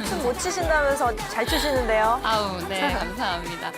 춤 못 추신다면서 잘 추시는데요. 아우, 네, 감사합니다.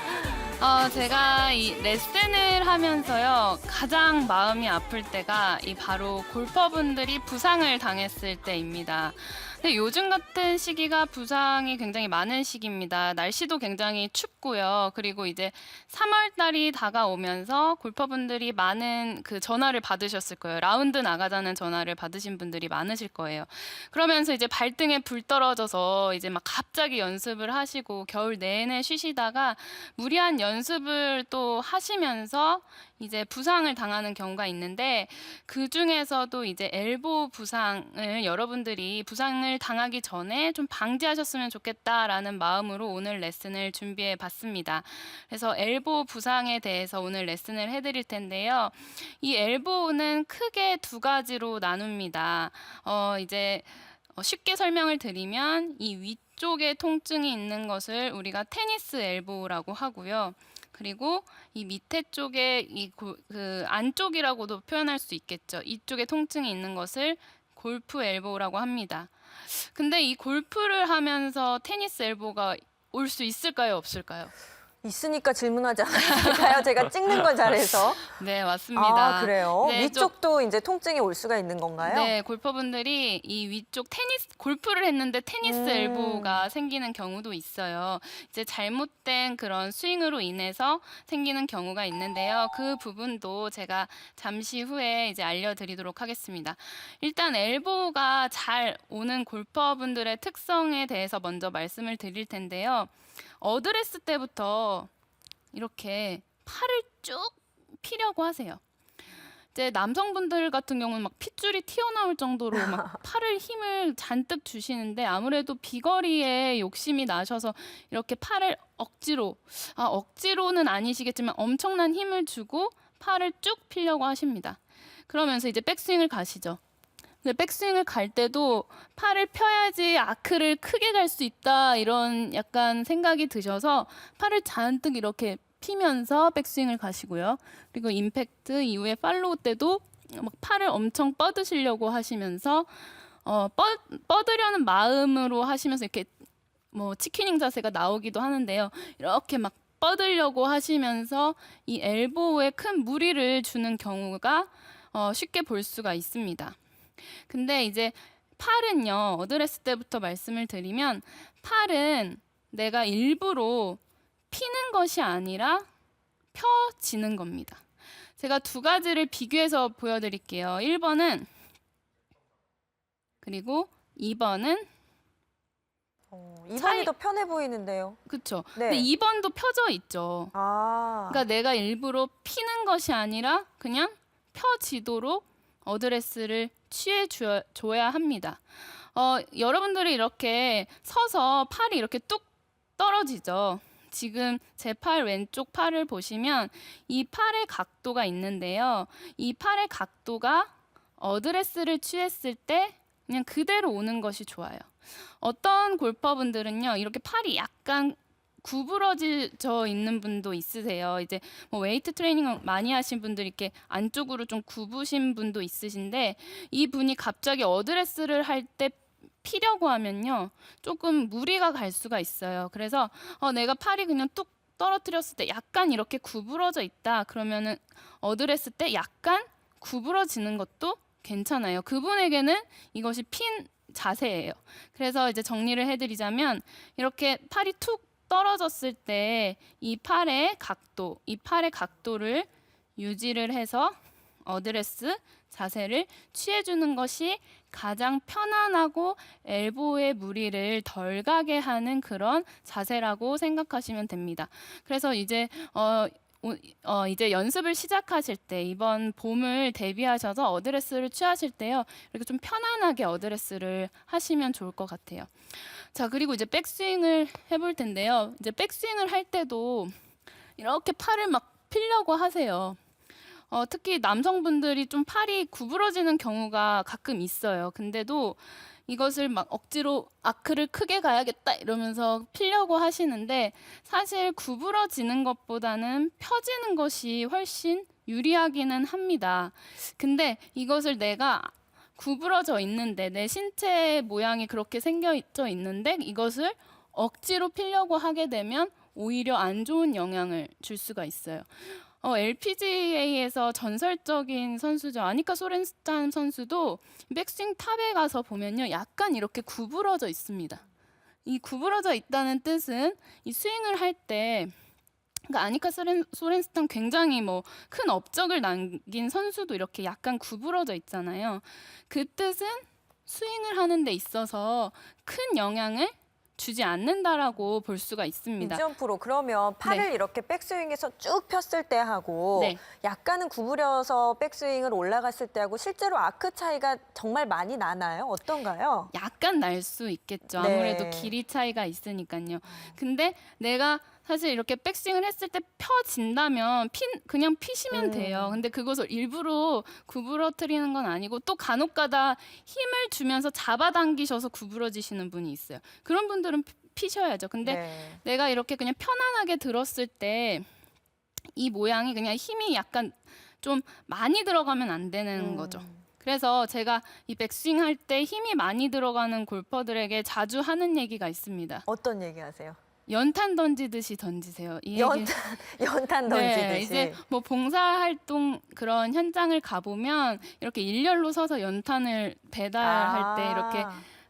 제가 이 레슨을 하면서요, 가장 마음이 아플 때가 이 바로 골퍼분들이 부상을 당했을 때입니다. 근데 요즘 같은 시기가 부상이 굉장히 많은 시기입니다. 날씨도 굉장히 춥고요. 그리고 이제 3월 달이 다가오면서 골퍼분들이 많은 그 전화를 받으셨을 거예요. 라운드 나가자는 전화를 받으신 분들이 많으실 거예요. 그러면서 이제 발등에 불 떨어져서 이제 막 갑자기 연습을 하시고 겨울 내내 쉬시다가 무리한 연습을 또 하시면서 이제 부상을 당하는 경우가 있는데, 그 중에서도 이제 엘보 부상을 여러분들이 부상을 당하기 전에 좀 방지하셨으면 좋겠다라는 마음으로 오늘 레슨을 준비해 봤습니다. 그래서 엘보 부상에 대해서 오늘 레슨을 해드릴 텐데요. 이 엘보는 크게 두 가지로 나눕니다. 이제 쉽게 설명을 드리면 이 위쪽에 통증이 있는 것을 우리가 테니스 엘보라고 하고요. 그리고 이 밑에 쪽에 그 안쪽이라고도 표현할 수 있겠죠. 이쪽에 통증이 있는 것을 골프 엘보라고 합니다. 근데 이 골프를 하면서 테니스 엘보가 올 수 있을까요, 없을까요? 있으니까 질문하지 않았을까요? 제가 찍는 걸 잘해서. 네, 맞습니다. 아, 그래요? 네, 위쪽도 이제 통증이 올 수가 있는 건가요? 네, 골퍼분들이 이 위쪽 골프를 했는데 테니스 엘보가 생기는 경우도 있어요. 이제 잘못된 그런 스윙으로 인해서 생기는 경우가 있는데요. 그 부분도 제가 잠시 후에 이제 알려드리도록 하겠습니다. 일단 엘보가 잘 오는 골퍼분들의 특성에 대해서 먼저 말씀을 드릴 텐데요. 어드레스 때부터 이렇게 팔을 쭉 피려고 하세요. 이제 남성분들 같은 경우는 막 핏줄이 튀어나올 정도로 막 팔을 힘을 잔뜩 주시는데, 아무래도 비거리에 욕심이 나셔서 이렇게 팔을 억지로는 아니시겠지만 엄청난 힘을 주고 팔을 쭉 피려고 하십니다. 그러면서 이제 백스윙을 가시죠. 근데 백스윙을 갈 때도 팔을 펴야지 아크를 크게 갈 수 있다, 이런 약간 생각이 드셔서 팔을 잔뜩 이렇게 피면서 백스윙을 가시고요. 그리고 임팩트 이후에 팔로우 때도 막 팔을 엄청 뻗으시려고 하시면서 뻗으려는 마음으로 하시면서 이렇게 뭐 치킨닝 자세가 나오기도 하는데요. 이렇게 막 뻗으려고 하시면서 이 엘보에 큰 무리를 주는 경우가 쉽게 볼 수가 있습니다. 근데 이제 팔은요, 어드레스 때부터 말씀을 드리면, 팔은 내가 일부러 피는 것이 아니라 펴지는 겁니다. 제가 두 가지를 비교해서 보여드릴게요. 1번은, 그리고 2번은 2번이 더 편해 보이는데요. 그렇죠. 네. 근데 2번도 펴져 있죠. 그러니까 내가 일부러 피는 것이 아니라 그냥 펴지도록 어드레스를 취해 줘야 합니다. 여러분들이 이렇게 서서 팔이 이렇게 뚝 떨어지죠. 지금 제 팔 왼쪽 팔을 보시면 이 팔의 각도가 있는데요. 이 팔의 각도가 어드레스를 취했을 때 그냥 그대로 오는 것이 좋아요. 어떤 골퍼분들은요, 이렇게 팔이 약간 구부러져 있는 분도 있으세요. 이제 뭐 웨이트 트레이닝을 많이 하신 분들 이렇게 안쪽으로 좀 굽으신 분도 있으신데, 이 분이 갑자기 어드레스를 할 때 피려고 하면요, 조금 무리가 갈 수가 있어요. 그래서 내가 팔이 그냥 뚝 떨어뜨렸을 때 약간 이렇게 구부러져 있다, 그러면은 어드레스 때 약간 구부러지는 것도 괜찮아요. 그분에게는 이것이 핀 자세예요. 그래서 이제 정리를 해드리자면, 이렇게 팔이 툭 떨어졌을 때 이 팔의 각도를 유지를 해서 어드레스 자세를 취해주는 것이 가장 편안하고 엘보의 무리를 덜 가게 하는 그런 자세라고 생각하시면 됩니다. 그래서 이제 이제 연습을 시작하실 때, 이번 봄을 대비하셔서 어드레스를 취하실 때요, 이렇게 좀 편안하게 어드레스를 하시면 좋을 것 같아요. 자, 그리고 이제 백스윙을 해볼 텐데요. 이제 백스윙을 할 때도 이렇게 팔을 막 피려고 하세요. 특히 남성분들이 좀 팔이 구부러지는 경우가 가끔 있어요. 근데도 이것을 막 억지로 아크를 크게 가야겠다 이러면서 피려고 하시는데, 사실 구부러지는 것보다는 펴지는 것이 훨씬 유리하기는 합니다. 근데 이것을 내가 구부러져 있는데 내 신체 모양이 그렇게 생겨져 있는데 이것을 억지로 피려고 하게 되면 오히려 안 좋은 영향을 줄 수가 있어요. LPGA에서 전설적인 선수죠. 아니카 소렌스탄 선수도 백스윙 탑에 가서 보면요. 약간 이렇게 구부러져 있습니다. 이 구부러져 있다는 뜻은 이 스윙을 할 때 그러니까 아니카 소렌스탄 굉장히 뭐 큰 업적을 남긴 선수도 이렇게 약간 구부러져 있잖아요. 그 뜻은 스윙을 하는 데 있어서 큰 영향을 주지 않는다라고 볼 수가 있습니다. 이지연 프로, 그러면 팔을 네. 이렇게 백스윙에서 쭉 폈을 때 하고 네. 약간은 구부려서 백스윙을 올라갔을 때 하고 실제로 아크 차이가 정말 많이 나나요? 어떤가요? 약간 날 수 있겠죠. 네. 아무래도 길이 차이가 있으니까요. 근데 내가 사실 이렇게 백스윙을 했을 때 펴진다면 그냥 피시면 돼요. 근데 그것을 일부러 구부러뜨리는 건 아니고 또 간혹가다 힘을 주면서 잡아당기셔서 구부러지시는 분이 있어요. 그런 분들은 피셔야죠. 근데 네. 내가 이렇게 그냥 편안하게 들었을 때 이 모양이 그냥 힘이 약간 좀 많이 들어가면 안 되는 거죠. 그래서 제가 이 백스윙 할 때 힘이 많이 들어가는 골퍼들에게 자주 하는 얘기가 있습니다. 어떤 얘기 하세요? 연탄 던지듯이 던지세요. 이 얘기- 연탄 네, 던지듯이. 이제 뭐 봉사활동 그런 현장을 가보면 이렇게 일렬로 서서 연탄을 배달할 때 이렇게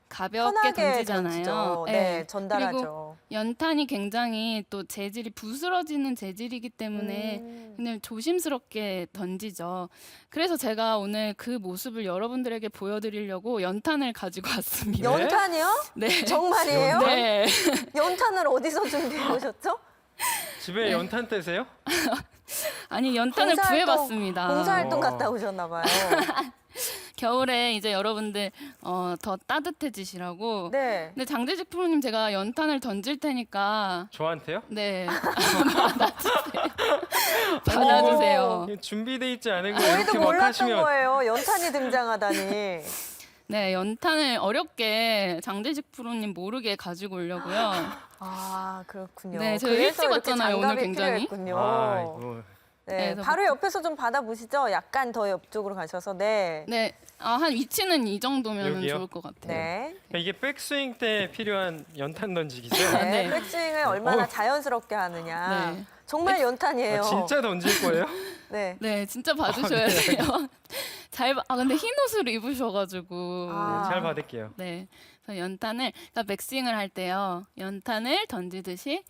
가볍게 편하게 던지잖아요. 던지죠. 네, 전달하죠. 그리고 연탄이 굉장히 또 재질이 부스러지는 재질이기 때문에 음. 그냥 조심스럽게 던지죠. 그래서 제가 오늘 그 모습을 여러분들에게 보여드리려고 연탄을 가지고 왔습니다. 연탄이요? 네. 정말이에요? 네. 연탄을 어디서 준비해 오셨죠? 집에 연탄 떼세요? 아니 연탄을 봉사활동- 구해봤습니다. 봉사활동 어. 갔다 오셨나 봐요. 겨울에 이제 여러분들 더 따뜻해지시라고. 네. 근데 장재직 프로님 제가 연탄을 던질 테니까 저한테요? 네 받아주세요. 이게 준비돼 있지 않은 거 저희도 이렇게 막 몰랐던 하시면 거예요. 연탄이 등장하다니. 네 연탄을 어렵게 장재직 프로님 모르게 가지고 오려고요. 아, 그렇군요. 네, 저희 그래서 일찍 이렇게 왔잖아요, 오늘 장갑이 굉장히. 필요했군요. 이거 네, 네, 그래서 바로 옆에서 좀 받아보시죠. 약간 더 옆쪽으로 가셔서. 네. 네, 한 위치는 이 정도면 여기요? 좋을 것 같아요. 네. 그러니까 이게 백스윙 때 필요한 연탄 던지기죠? 네. 네. 백스윙을 얼마나 어. 자연스럽게 하느냐. 네. 정말 연탄이에요. 아, 진짜 던질 거예요? 네. 네, 진짜 봐주셔야 돼요. 근데 흰 옷을 입으셔가지고. 아. 잘 받을게요. 네, 그래서 연탄을, 그러니까 백스윙을 할 때요, 연탄을 던지듯이,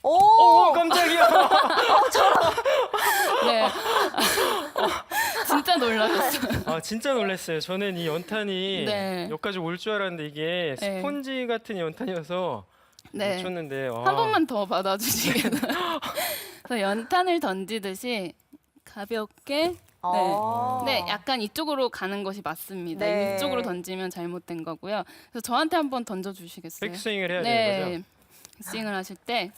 오! 오 깜짝이야. 네, 진짜 놀라셨어요. 아 진짜 놀랐어요. 저는 이 연탄이 네. 여기까지 올 줄 알았는데 이게 네. 스폰지 같은 연탄이어서 네, 놓쳤는데 한 번만 더 받아주시겠나요? 그래서 연탄을 던지듯이 가볍게. 어. 네, 약간 이쪽으로 가는 것이 맞습니다. 네. 이쪽으로 던지면 잘못된 거고요. 그래서 저한테 한번 던져주시겠어요? 백스윙을 해야 되는 거죠? 네, 백스윙을 하실 때,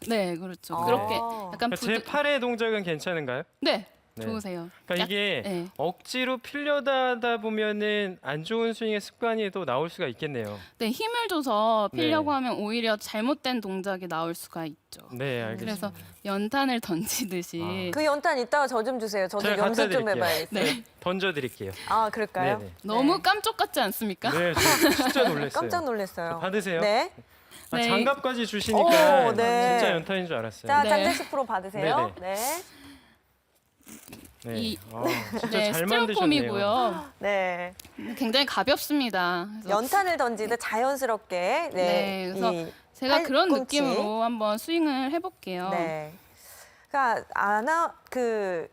네, 그렇죠. 아. 그렇게 약간 그러니까 제 팔의 동작은 괜찮은가요? 네, 네. 좋으세요. 그러니까 이게 네. 억지로 필려다 하다 보면은 안 좋은 스윙의 습관이 또 나올 수가 있겠네요. 네, 힘을 줘서 피려고 네. 하면 오히려 잘못된 동작이 나올 수가 있죠. 네, 알겠습니다. 그래서 연탄을 던지듯이 그 연탄 이따가 저 좀 주세요. 저도 제가 연습 좀 갖다 드릴게요. 해봐야겠어요. 네, 던져드릴게요. 아, 그럴까요? 네네. 너무 네. 깜짝 같지 않습니까? 네, 저 진짜 놀랐어요. 깜짝 놀랐어요. 받으세요. 네. 아, 네. 장갑까지 주시니까 오, 네. 진짜 연탄인 줄 알았어요. 자, 네. 장재식 프로 받으세요. 네. 네. 이- 진짜 네, 잘 만드셨네요. 스티로폼이고요. 네. 굉장히 가볍습니다. 그래서 연탄을 던지듯 자연스럽게. 네. 네, 그래서 이 제가 그런 팔꿈치. 느낌으로 한번 스윙을 해볼게요. 네. 그러니까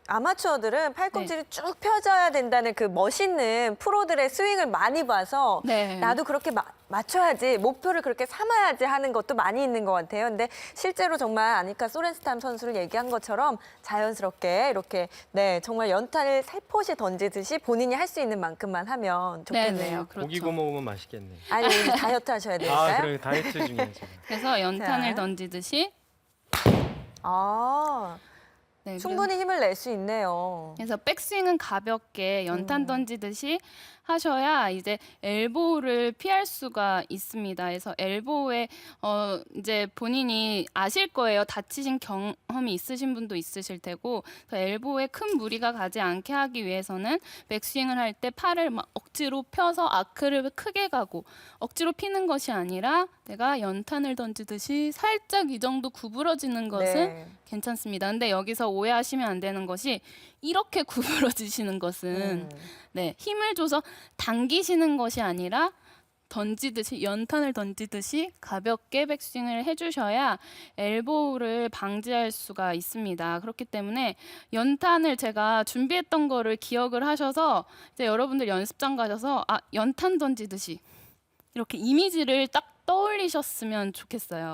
아마추어들은 팔꿈치를 쭉 펴져야 된다는 그 멋있는 프로들의 스윙을 많이 봐서 네. 나도 그렇게 맞춰야지, 목표를 그렇게 삼아야지 하는 것도 많이 있는 것 같아요. 근데 실제로 정말 아니카 소렌스탄 선수를 얘기한 것처럼 자연스럽게 이렇게 네 정말 연탄을 살포시 던지듯이 본인이 할 수 있는 만큼만 하면 좋겠네요. 네네, 고기 그렇죠. 구워 먹으면 맛있겠네. 아니 오늘 다이어트 하셔야 될까요? 아, 그래 다이어트 중이에요, 제가. 그래서 연탄을 자. 던지듯이 아, 네, 충분히 힘을 낼 수 있네요. 그래서 백스윙은 가볍게 연탄 던지듯이 하셔야 이제 엘보를 피할 수가 있습니다. 그래서 엘보에 이제 본인이 아실 거예요. 다치신 경험이 있으신 분도 있으실 테고, 그래서 엘보에 큰 무리가 가지 않게 하기 위해서는 백스윙을 할 때 팔을 막 억지로 펴서 아크를 크게 가고 억지로 피는 것이 아니라 내가 연탄을 던지듯이 살짝 이 정도 구부러지는 것은 네. 괜찮습니다. 근데 여기서 오해하시면 안 되는 것이 이렇게 구부러지시는 것은 네, 힘을 줘서 당기시는 것이 아니라 던지듯이 연탄을 던지듯이 가볍게 백스윙을 해주셔야 엘보우를 방지할 수가 있습니다. 그렇기 때문에 연탄을 제가 준비했던 거를 기억을 하셔서 이제 여러분들 연습장 가셔서 연탄 던지듯이 이렇게 이미지를 딱 떠올리셨으면 좋겠어요.